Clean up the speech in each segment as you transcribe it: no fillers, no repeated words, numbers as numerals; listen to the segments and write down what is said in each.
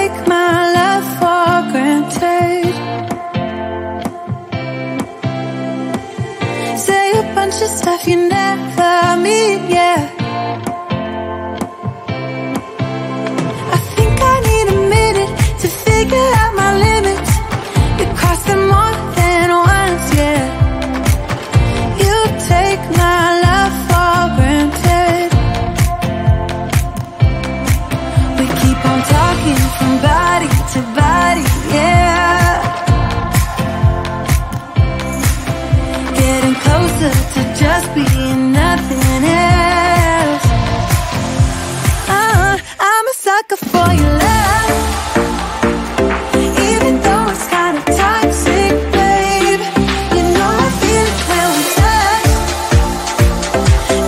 take my love for granted. Say a bunch of stuff you never mean, yeah. I think I need a minute to figure out my limits. You cross them more than once, yeah. You take my love for granted. We keep on talking from body to body, yeah. Getting closer to just being nothing else. I'm a sucker for your love, even though it's kind of toxic, babe. You know I feel it when we touch,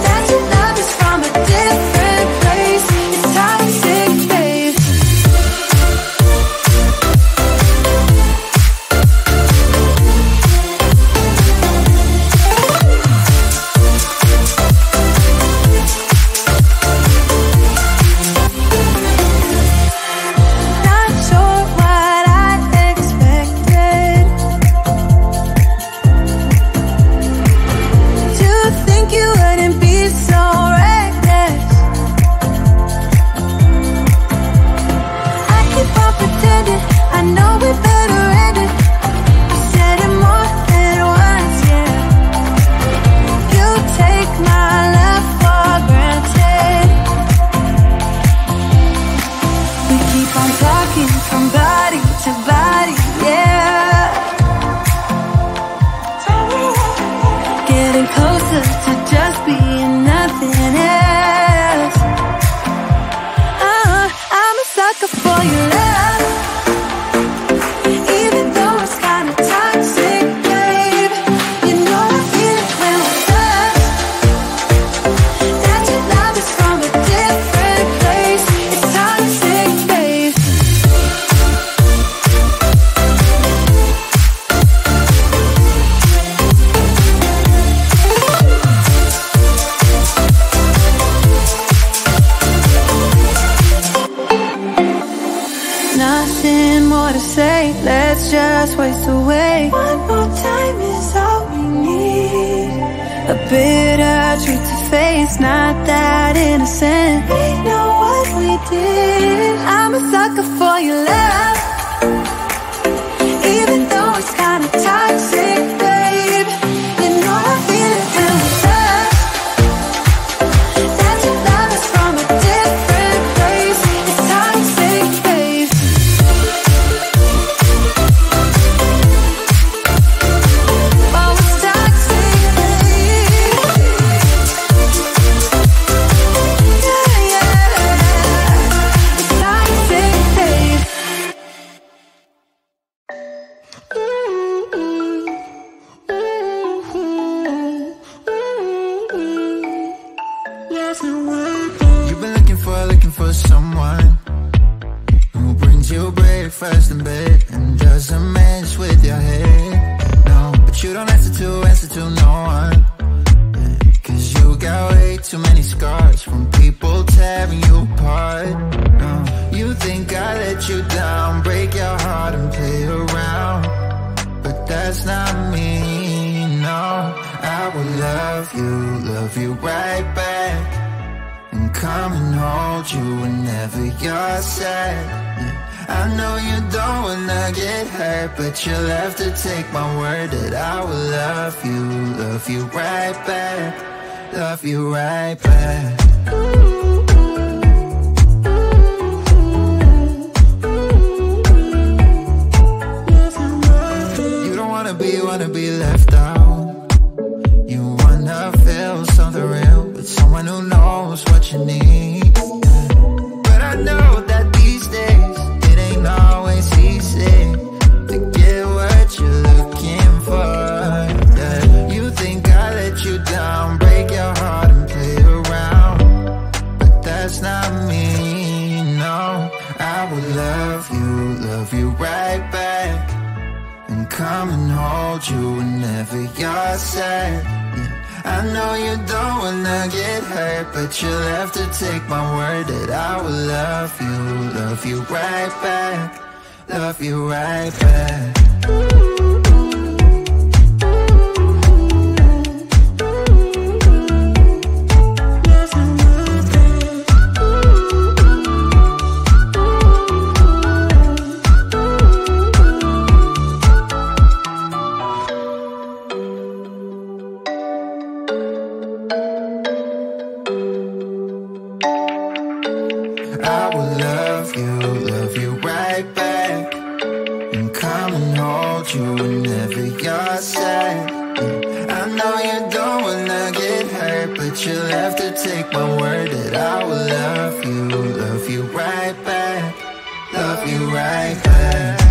that your love is from a different place. It's toxic, babe. Not sure what I expected. To think you wouldn't be so reckless. I keep on pretending I know we better end it. I said it more than once, yeah. You take my love for granted. We keep on talking from body to body, yeah. Getting closer to just being nothing else. I'm a sucker for your love, even though it's kind of toxic, babe. You know I feel it when we touch, that your love is from a different place. It's toxic, babe. Nothing more to say, let's just waste away. One more time is all we need. A bitter truth to face, not that innocent. We know what we did. I'm a sucker for your love, even though it's kind of toxic, babe. You know I feel it when we touch, that your love is from a different place. It's toxic, babe. Oh, it's toxic, babe. Yeah, yeah. It's toxic, babe. You've been looking for someone who brings you breakfast in bed and doesn't mess with your head. No, but you don't answer to no one. 'Cause you got way too many scars from people tearing you apart. No, you think I let you down, break your heart and play around, but that's not me. No, I will love you right back, and come and hold you whenever you're sad. Yeah, I know you don't wanna get hurt, but you'll have to take my word that I will love you right back, love you right back. You don't wanna be left out. You wanna feel something real with someone who knows what you need. But I know that these days it ain't always easy to get what you're looking for. Yeah. You think I let you down, break your heart and play around, but that's not me. No, I will love you right back, and come and hold you whenever you're sad. Yeah, I know you don't wanna get hurt, but you'll have to take my word that I will love you right back, love you right back. I will love you right back, and come and hold you whenever you're sad. I know you don't wanna get hurt, but you'll have to take my word that I will love you right back, love you right back.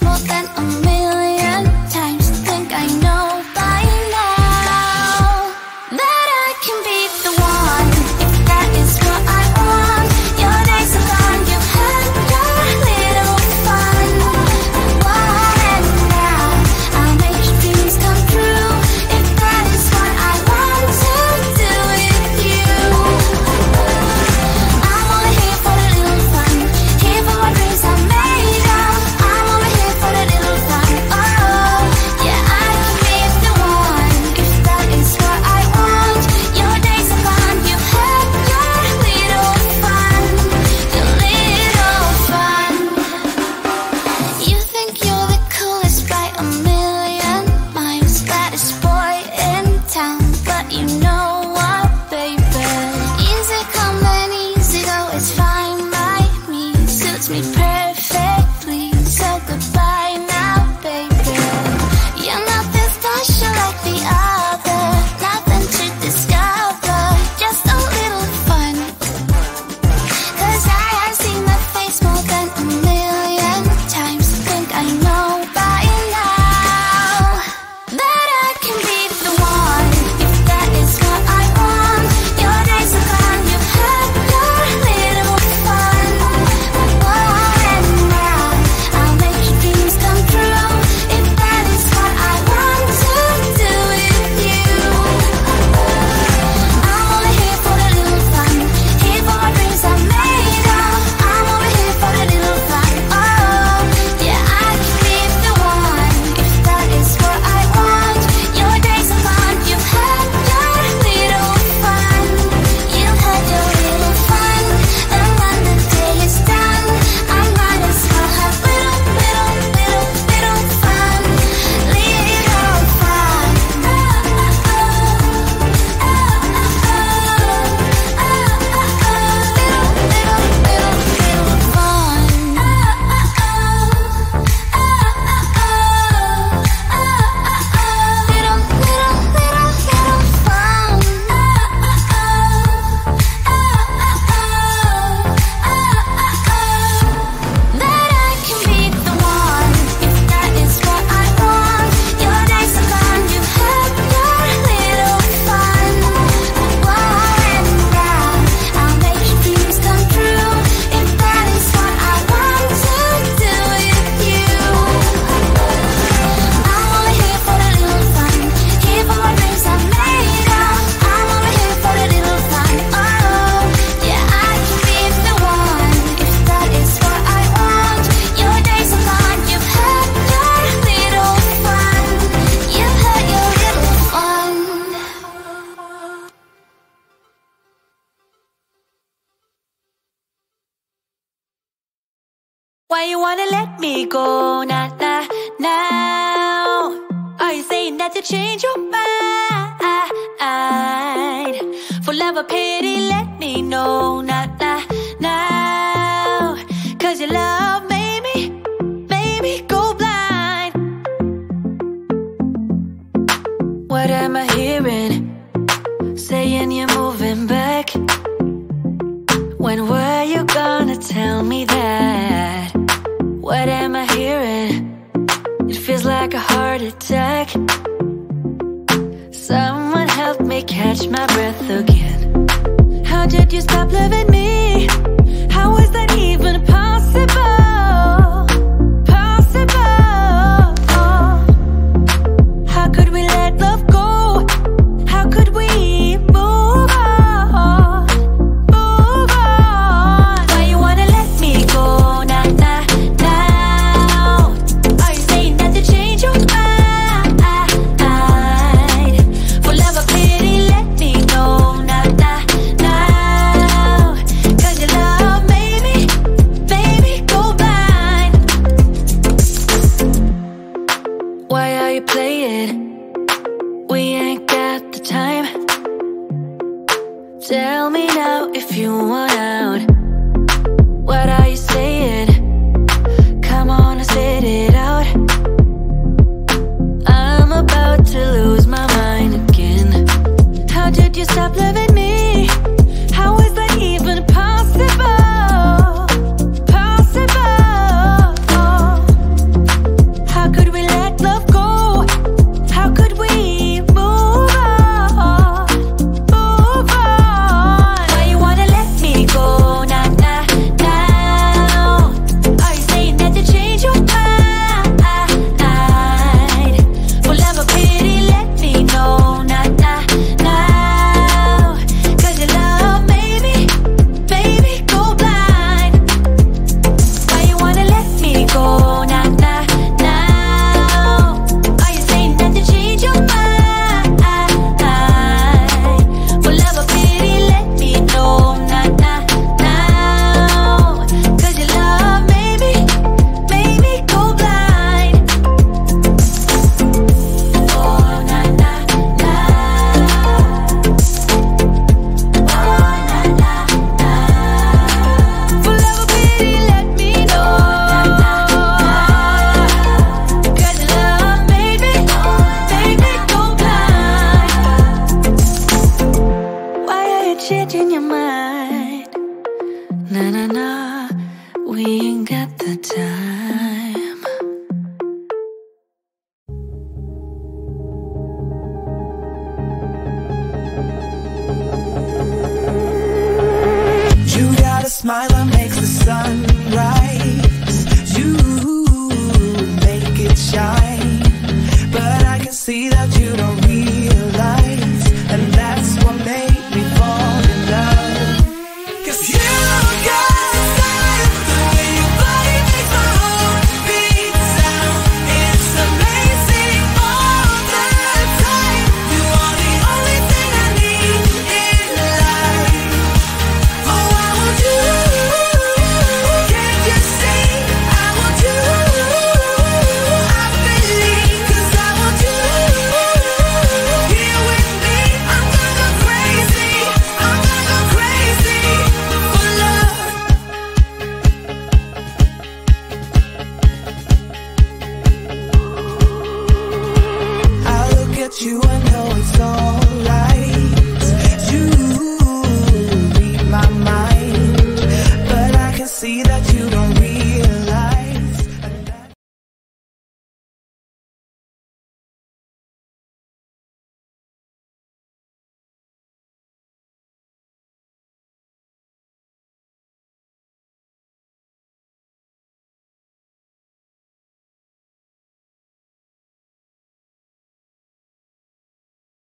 More than a million times, think I know by now. Why you wanna let me go? Nah, nah, now. Are you saying that you change your mind? For love or pity, let me know. Nah, nah, now. Cause your love made me go blind. What am I hearing? Saying you're moving back. When were you gonna tell me that? What am I hearing? It feels like a heart attack. Someone help me catch my breath again. How did you stop loving me? How is that even possible? Possible. How could we let love go? How could we move on? Move on. Why you wanna let me go? Nah, nah, now. Are you saying that to change your mind? For love or pity, let me know. Nah, nah, now. Cause your love made me go blind. Why are you playing? We ain't got the time. Tell me now if you want out. What are you saying? Come on and spit it out. I'm about to lose my mind again. How did you stop loving me? How is that even possible? Possible. How could we let love go? How could we move on? Move on. Why you wanna let me go? Nah, nah, now. Are you saying that to change your mind? For love or pity, let me know. Nah, nah, now. Cause your love made me go blind. Why you wanna let me go? Nah, nah, now. Are you saying that to change your mind? For love or pity, let me know. Nah, nah, now. Cause your love made me go blind. Oh, nah, nah, now. Oh, nah, nah, now. For love or pity, let me know. Cause your love made me go blind. Why are you changing your mind? Nah, nah, nah, we ain't got the time. You got a smile that makes the sun